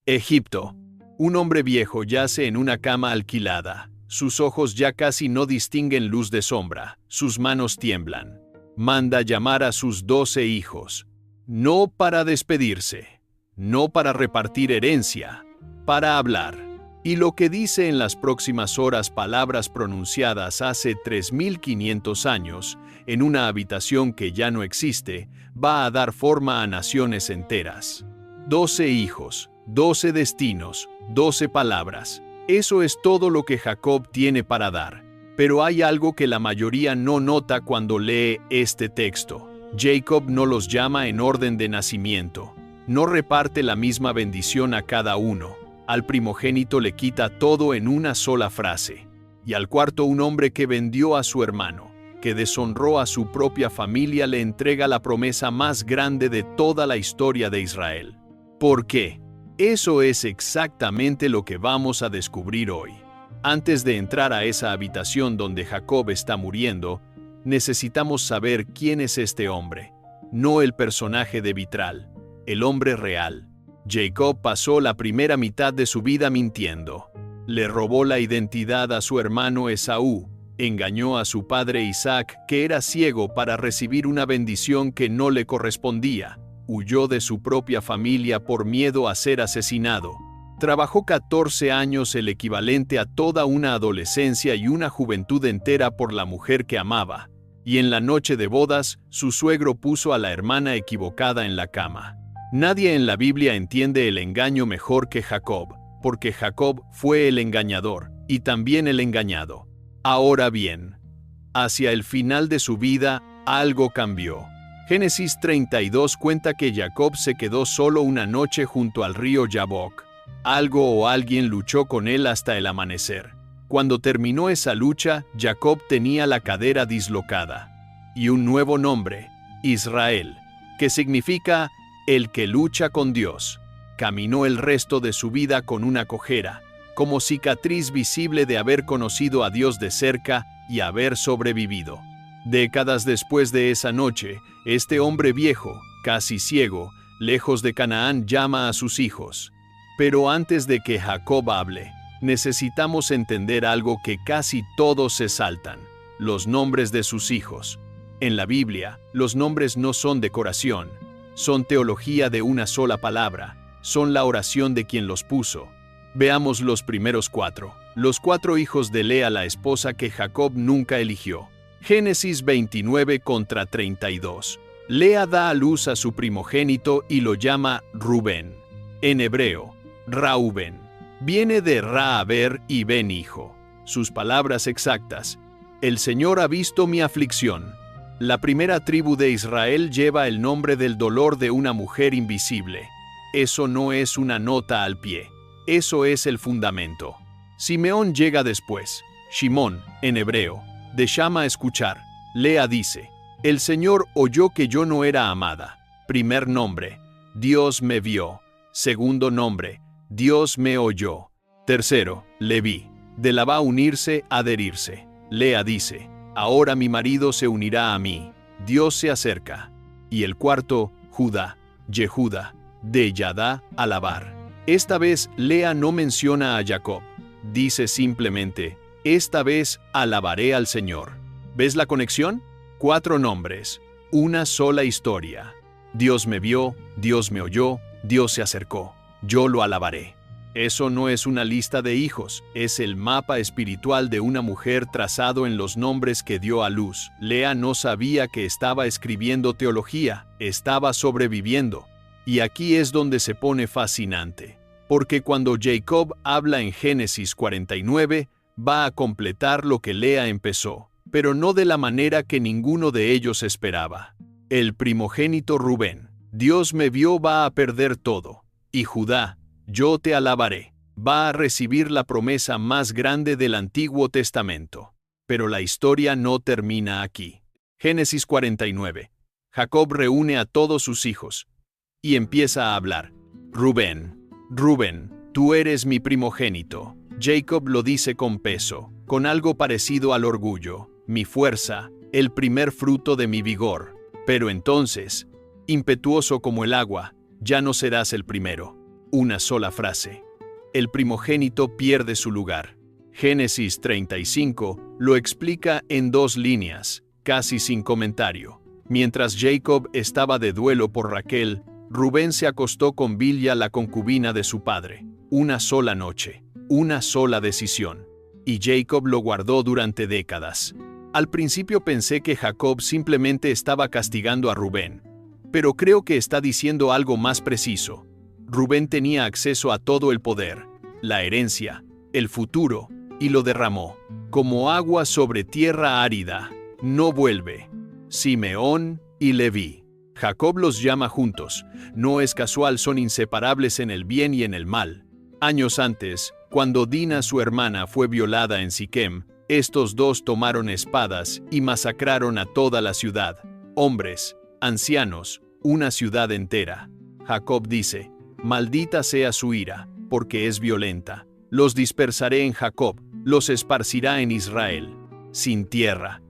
Egipto. Un hombre viejo yace en una cama alquilada. Sus ojos ya casi no distinguen luz de sombra. Sus manos tiemblan. Manda llamar a sus 12 hijos. No para despedirse. No para repartir herencia. Para hablar. Y lo que dice en las próximas horas palabras pronunciadas hace 3500 años, en una habitación que ya no existe, va a dar forma a naciones enteras. 12 hijos, 12 destinos, 12 palabras. Eso es todo lo que Jacob tiene para dar. Pero hay algo que la mayoría no nota cuando lee este texto. Jacob no los llama en orden de nacimiento. No reparte la misma bendición a cada uno. Al primogénito le quita todo en una sola frase. Y al cuarto, un hombre que vendió a su hermano, que deshonró a su propia familia, le entrega la promesa más grande de toda la historia de Israel. ¿Por qué? Eso es exactamente lo que vamos a descubrir hoy. Antes de entrar a esa habitación donde Jacob está muriendo, necesitamos saber quién es este hombre, no el personaje de vitral, el hombre real. Jacob pasó la primera mitad de su vida mintiendo. Le robó la identidad a su hermano Esaú, engañó a su padre Isaac, que era ciego, para recibir una bendición que no le correspondía. Huyó de su propia familia por miedo a ser asesinado. Trabajó 14 años, el equivalente a toda una adolescencia y una juventud entera, por la mujer que amaba. Y en la noche de bodas, su suegro puso a la hermana equivocada en la cama. Nadie en la Biblia entiende el engaño mejor que Jacob, porque Jacob fue el engañador, y también el engañado. Ahora bien, hacia el final de su vida, algo cambió. Génesis 32 cuenta que Jacob se quedó solo una noche junto al río Yabok. Algo o alguien luchó con él hasta el amanecer. Cuando terminó esa lucha, Jacob tenía la cadera dislocada. Y un nuevo nombre, Israel, que significa el que lucha con Dios. Caminó el resto de su vida con una cojera, como cicatriz visible de haber conocido a Dios de cerca y haber sobrevivido. Décadas después de esa noche, este hombre viejo, casi ciego, lejos de Canaán, llama a sus hijos. Pero antes de que Jacob hable, necesitamos entender algo que casi todos se saltan: los nombres de sus hijos. En la Biblia, los nombres no son decoración, son teología de una sola palabra, son la oración de quien los puso. Veamos los primeros 4, los 4 hijos de Lea, la esposa que Jacob nunca eligió. Génesis 29:32. Lea da a luz a su primogénito y lo llama Rubén. En hebreo, Rauben. Viene de Ra-haber y Ben hijo. Sus palabras exactas: el Señor ha visto mi aflicción. La primera tribu de Israel lleva el nombre del dolor de una mujer invisible. Eso no es una nota al pie. Eso es el fundamento. Simeón llega después. Shimón, en hebreo, de Shama, escuchar. Lea dice: el Señor oyó que yo no era amada. Primer nombre: Dios me vio. Segundo nombre: Dios me oyó. Tercero: Leví. De la va unirse, adherirse. Lea dice: ahora mi marido se unirá a mí. Dios se acerca. Y el cuarto: Judá. Yehuda. De Yadá, alabar. Esta vez Lea no menciona a Jacob. Dice simplemente: esta vez alabaré al Señor. ¿Ves la conexión? 4 nombres, una sola historia. Dios me vio, Dios me oyó, Dios se acercó. Yo lo alabaré. Eso no es una lista de hijos, es el mapa espiritual de una mujer trazado en los nombres que dio a luz. Lea no sabía que estaba escribiendo teología, estaba sobreviviendo. Y aquí es donde se pone fascinante, porque cuando Jacob habla en Génesis 49, va a completar lo que Lea empezó, pero no de la manera que ninguno de ellos esperaba. El primogénito Rubén: Dios me vio, va a perder todo. Y Judá: yo te alabaré. Va a recibir la promesa más grande del Antiguo Testamento. Pero la historia no termina aquí. Génesis 49. Jacob reúne a todos sus hijos y empieza a hablar. Rubén, Rubén, tú eres mi primogénito. Jacob lo dice con peso, con algo parecido al orgullo. Mi fuerza, el primer fruto de mi vigor. Pero entonces, impetuoso como el agua, ya no serás el primero. una sola frase. El primogénito pierde su lugar. Génesis 35 lo explica en 2 líneas, casi sin comentario. Mientras Jacob estaba de duelo por Raquel, Rubén se acostó con Bilha, la concubina de su padre. Una sola noche, una sola decisión. Y Jacob lo guardó durante décadas. Al principio pensé que Jacob simplemente estaba castigando a Rubén, pero creo que está diciendo algo más preciso. Rubén tenía acceso a todo el poder, la herencia, el futuro, y lo derramó, como agua sobre tierra árida. No vuelve. Simeón y Leví. Jacob los llama juntos. No es casual, son inseparables en el bien y en el mal. Años antes, cuando Dina, su hermana, fue violada en Siquem, estos dos tomaron espadas y masacraron a toda la ciudad. Hombres, ancianos, una ciudad entera. Jacob dice: maldita sea su ira, porque es violenta. Los dispersaré en Jacob, los esparcirá en Israel. Sin tierra,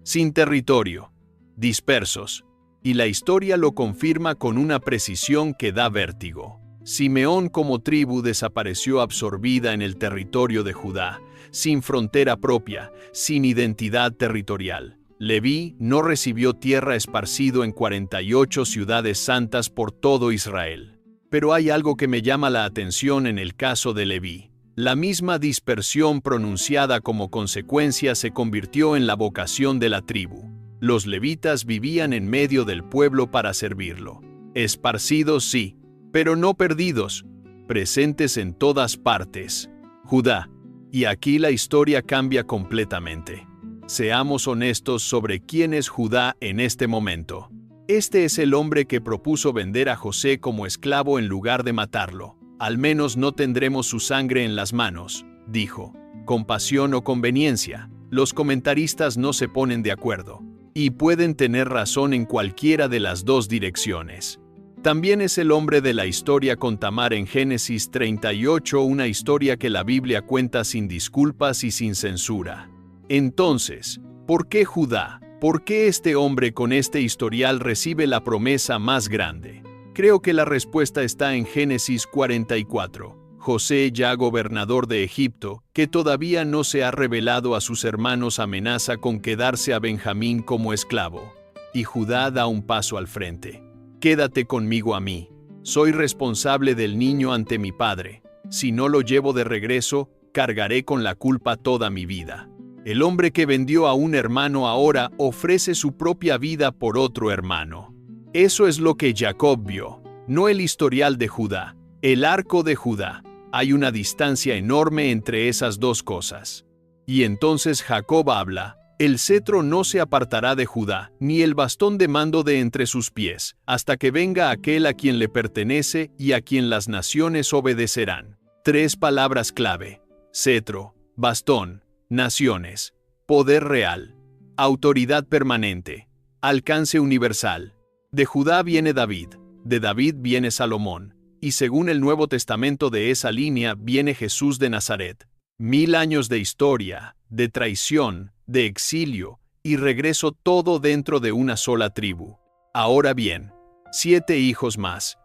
sin territorio, dispersos. Y la historia lo confirma con una precisión que da vértigo. Simeón como tribu desapareció absorbida en el territorio de Judá, sin frontera propia, sin identidad territorial. Leví no recibió tierra, esparcido en 48 ciudades santas por todo Israel. Pero hay algo que me llama la atención en el caso de Leví. La misma dispersión pronunciada como consecuencia se convirtió en la vocación de la tribu. Los levitas vivían en medio del pueblo para servirlo. Esparcidos sí, pero no perdidos, presentes en todas partes. Judá. Y aquí la historia cambia completamente. Seamos honestos sobre quién es Judá en este momento. Este es el hombre que propuso vender a José como esclavo en lugar de matarlo. Al menos no tendremos su sangre en las manos, dijo. Compasión o conveniencia. Los comentaristas no se ponen de acuerdo. Y pueden tener razón en cualquiera de las dos direcciones. También es el hombre de la historia con Tamar en Génesis 38, una historia que la Biblia cuenta sin disculpas y sin censura. Entonces, ¿por qué Judá? ¿Por qué este hombre con este historial recibe la promesa más grande? Creo que la respuesta está en Génesis 44. José, ya gobernador de Egipto, que todavía no se ha revelado a sus hermanos, amenaza con quedarse a Benjamín como esclavo. Y Judá da un paso al frente. Quédate conmigo a mí. Soy responsable del niño ante mi padre. Si no lo llevo de regreso, cargaré con la culpa toda mi vida. El hombre que vendió a un hermano ahora ofrece su propia vida por otro hermano. Eso es lo que Jacob vio, no el historial de Judá, el arco de Judá. Hay una distancia enorme entre esas dos cosas. Y entonces Jacob habla: el cetro no se apartará de Judá, ni el bastón de mando de entre sus pies, hasta que venga aquel a quien le pertenece y a quien las naciones obedecerán. 3 palabras clave: cetro, bastón, naciones, poder real, autoridad permanente, alcance universal. De Judá viene David, de David viene Salomón, y según el Nuevo Testamento de esa línea viene Jesús de Nazaret. 1000 años de historia, de traición, de exilio y regreso, todo dentro de una sola tribu. Ahora bien, 7 hijos más.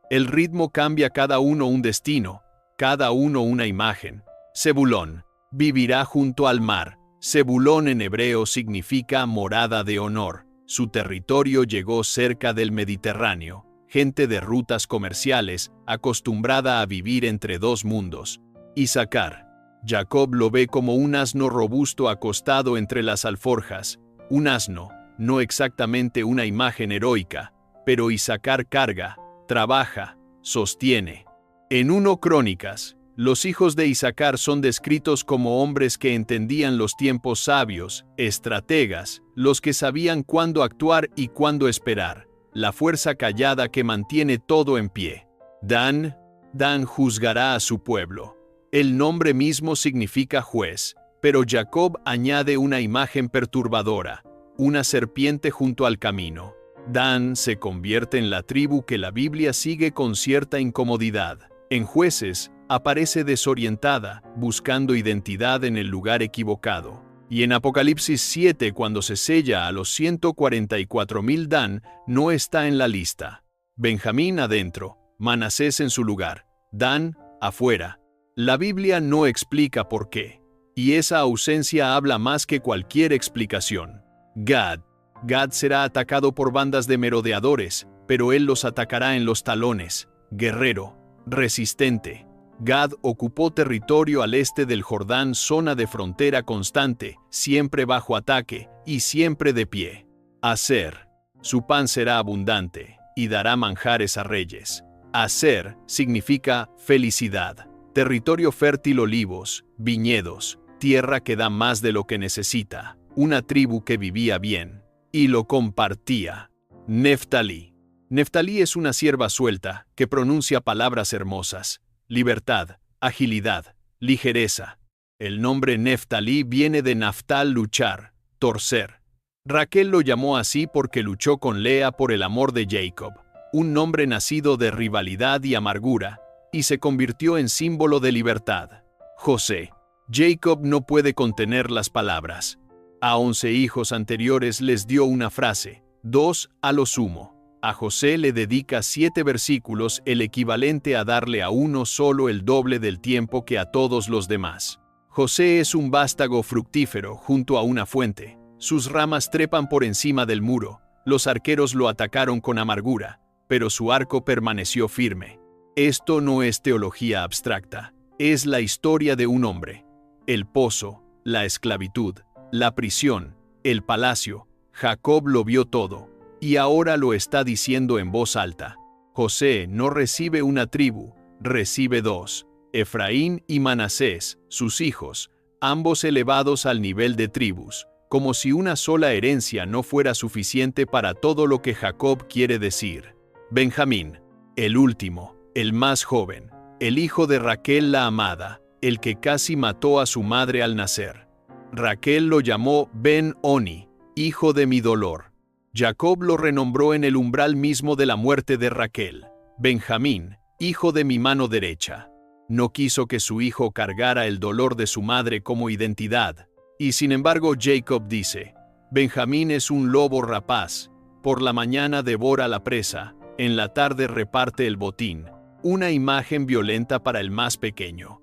El ritmo cambia, cada uno un destino, cada uno una imagen. Zebulón vivirá junto al mar. Zebulón en hebreo significa morada de honor. Su territorio llegó cerca del Mediterráneo, gente de rutas comerciales, acostumbrada a vivir entre dos mundos. Isaacar. Jacob lo ve como un asno robusto acostado entre las alforjas. Un asno, no exactamente una imagen heroica, pero Isaacar carga, trabaja, sostiene. En 1 Crónicas, los hijos de Isaacar son descritos como hombres que entendían los tiempos, sabios, estrategas, los que sabían cuándo actuar y cuándo esperar, la fuerza callada que mantiene todo en pie. Dan juzgará a su pueblo. El nombre mismo significa juez, pero Jacob añade una imagen perturbadora: una serpiente junto al camino. Dan se convierte en la tribu que la Biblia sigue con cierta incomodidad. En Jueces, aparece desorientada, buscando identidad en el lugar equivocado. Y en Apocalipsis 7, cuando se sella a los 144,000, Dan no está en la lista. Benjamín adentro, Manasés en su lugar. Dan, afuera. La Biblia no explica por qué, y esa ausencia habla más que cualquier explicación. Gad. Gad será atacado por bandas de merodeadores, pero él los atacará en los talones. Guerrero, resistente. Gad ocupó territorio al este del Jordán, zona de frontera constante, siempre bajo ataque y siempre de pie. Aser. Su pan será abundante y dará manjares a reyes. Aser significa felicidad. Territorio fértil, olivos, viñedos, tierra que da más de lo que necesita. Una tribu que vivía bien y lo compartía. Neftalí. Neftalí es una sierva suelta que pronuncia palabras hermosas. Libertad, agilidad, ligereza. El nombre Neftalí viene de Naftal, luchar, torcer. Raquel lo llamó así porque luchó con Lea por el amor de Jacob, un nombre nacido de rivalidad y amargura, y se convirtió en símbolo de libertad. José. Jacob no puede contener las palabras. A 11 hijos anteriores les dio una frase, 2 a lo sumo. A José le dedica 7 versículos, el equivalente a darle a uno solo el doble del tiempo que a todos los demás. José es un vástago fructífero junto a una fuente. Sus ramas trepan por encima del muro. Los arqueros lo atacaron con amargura, pero su arco permaneció firme. Esto no es teología abstracta, es la historia de un hombre. El pozo, la esclavitud, la prisión, el palacio. Jacob lo vio todo. Y ahora lo está diciendo en voz alta. José no recibe una tribu, recibe 2, Efraín y Manasés, sus hijos, ambos elevados al nivel de tribus, como si una sola herencia no fuera suficiente para todo lo que Jacob quiere decir. Benjamín, el último, el más joven, el hijo de Raquel la amada, el que casi mató a su madre al nacer. Raquel lo llamó Ben-Oni, hijo de mi dolor. Jacob lo renombró en el umbral mismo de la muerte de Raquel. Benjamín, hijo de mi mano derecha. No quiso que su hijo cargara el dolor de su madre como identidad. Y sin embargo Jacob dice, Benjamín es un lobo rapaz. Por la mañana devora la presa, en la tarde reparte el botín. Una imagen violenta para el más pequeño.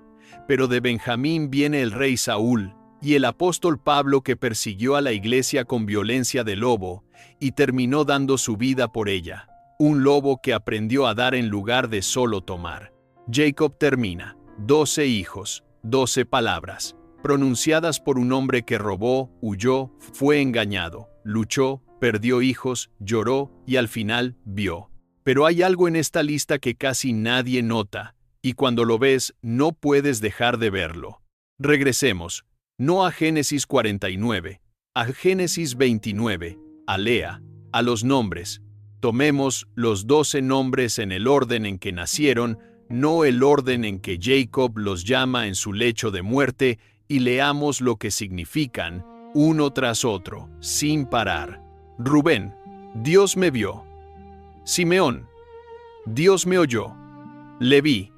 Pero de Benjamín viene el rey Saúl, y el apóstol Pablo que persiguió a la iglesia con violencia de lobo, y terminó dando su vida por ella. Un lobo que aprendió a dar en lugar de solo tomar. Jacob termina, 12 hijos, 12 palabras, pronunciadas por un hombre que robó, huyó, fue engañado, luchó, perdió hijos, lloró y al final vio. Pero hay algo en esta lista que casi nadie nota, y cuando lo ves no puedes dejar de verlo. Regresemos. No a Génesis 49, a Génesis 29, a Lea, a los nombres. Tomemos los 12 nombres en el orden en que nacieron, no el orden en que Jacob los llama en su lecho de muerte, y leamos lo que significan, uno tras otro, sin parar. Rubén, Dios me vio. Simeón, Dios me oyó. Leví,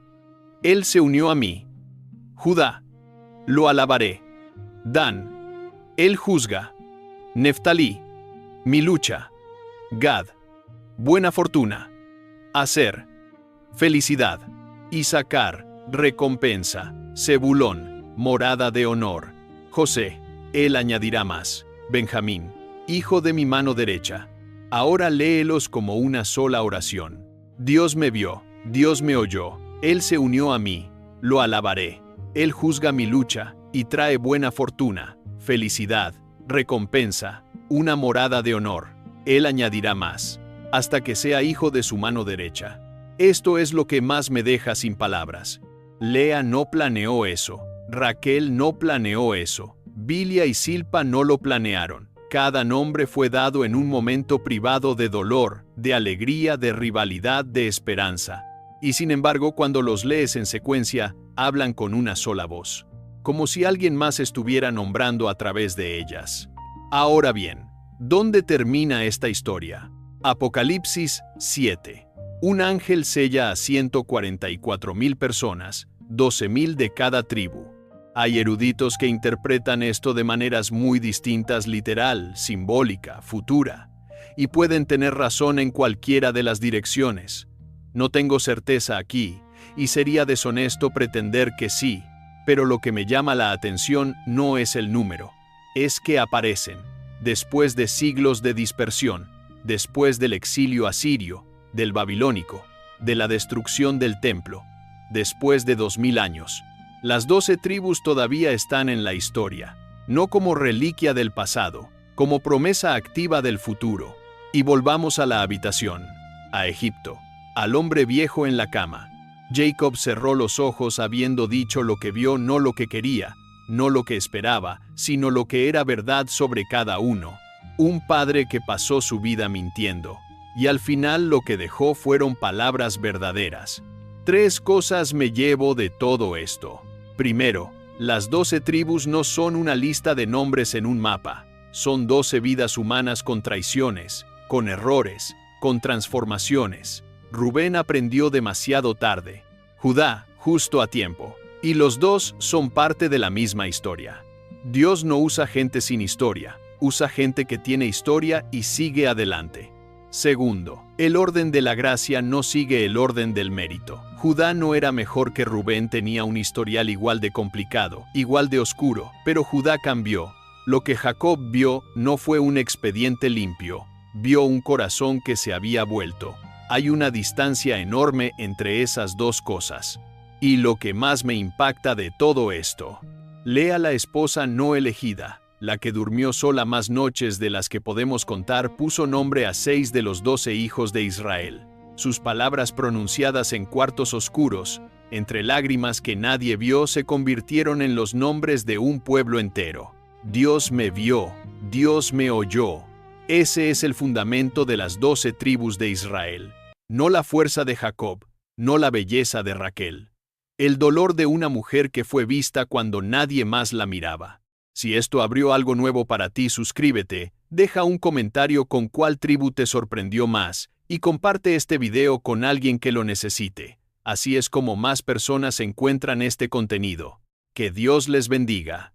Él se unió a mí. Judá, lo alabaré. Dan, Él juzga. Neftalí, mi lucha. Gad, buena fortuna. Aser, felicidad. Isaacar, recompensa. Zebulón, morada de honor. José, Él añadirá más. Benjamín, hijo de mi mano derecha. Ahora léelos como una sola oración. Dios me vio, Dios me oyó, Él se unió a mí, lo alabaré. Él juzga mi lucha y trae buena fortuna, felicidad, recompensa, una morada de honor. Él añadirá más, hasta que sea hijo de su mano derecha. Esto es lo que más me deja sin palabras. Lea no planeó eso, Raquel no planeó eso, Bilha y Silpa no lo planearon. Cada nombre fue dado en un momento privado de dolor, de alegría, de rivalidad, de esperanza. Y sin embargo, cuando los lees en secuencia, hablan con una sola voz, como si alguien más estuviera nombrando a través de ellas. Ahora bien, ¿dónde termina esta historia? Apocalipsis 7. Un ángel sella a 144,000 personas, 12,000 de cada tribu. Hay eruditos que interpretan esto de maneras muy distintas, literal, simbólica, futura, y pueden tener razón en cualquiera de las direcciones. No tengo certeza aquí, y sería deshonesto pretender que sí, pero lo que me llama la atención no es el número, es que aparecen, después de siglos de dispersión, después del exilio asirio, del babilónico, de la destrucción del templo, después de 2000 años. Las 12 tribus todavía están en la historia, no como reliquia del pasado, como promesa activa del futuro. Y volvamos a la habitación, a Egipto, al hombre viejo en la cama. Jacob cerró los ojos habiendo dicho lo que vio, no lo que quería, no lo que esperaba, sino lo que era verdad sobre cada uno. Un padre que pasó su vida mintiendo, y al final lo que dejó fueron palabras verdaderas. 3 cosas me llevo de todo esto. Primero, las 12 tribus no son una lista de nombres en un mapa, son 12 vidas humanas con traiciones, con errores, con transformaciones. Rubén aprendió demasiado tarde, Judá justo a tiempo, y los dos son parte de la misma historia. Dios no usa gente sin historia, usa gente que tiene historia y sigue adelante. Segundo, el orden de la gracia no sigue el orden del mérito. Judá no era mejor que Rubén, tenía un historial igual de complicado, igual de oscuro, pero Judá cambió. Lo que Jacob vio no fue un expediente limpio, vio un corazón que se había vuelto. Hay una distancia enorme entre esas dos cosas. Y lo que más me impacta de todo esto, Lea, la esposa no elegida, la que durmió sola más noches de las que podemos contar, puso nombre a 6 de los 12 hijos de Israel. Sus palabras pronunciadas en cuartos oscuros, entre lágrimas que nadie vio, se convirtieron en los nombres de un pueblo entero. Dios me vio, Dios me oyó. Ese es el fundamento de las 12 tribus de Israel. No la fuerza de Jacob, no la belleza de Raquel. El dolor de una mujer que fue vista cuando nadie más la miraba. Si esto abrió algo nuevo para ti, suscríbete, deja un comentario con cuál tribu te sorprendió más y comparte este video con alguien que lo necesite. Así es como más personas encuentran este contenido. Que Dios les bendiga.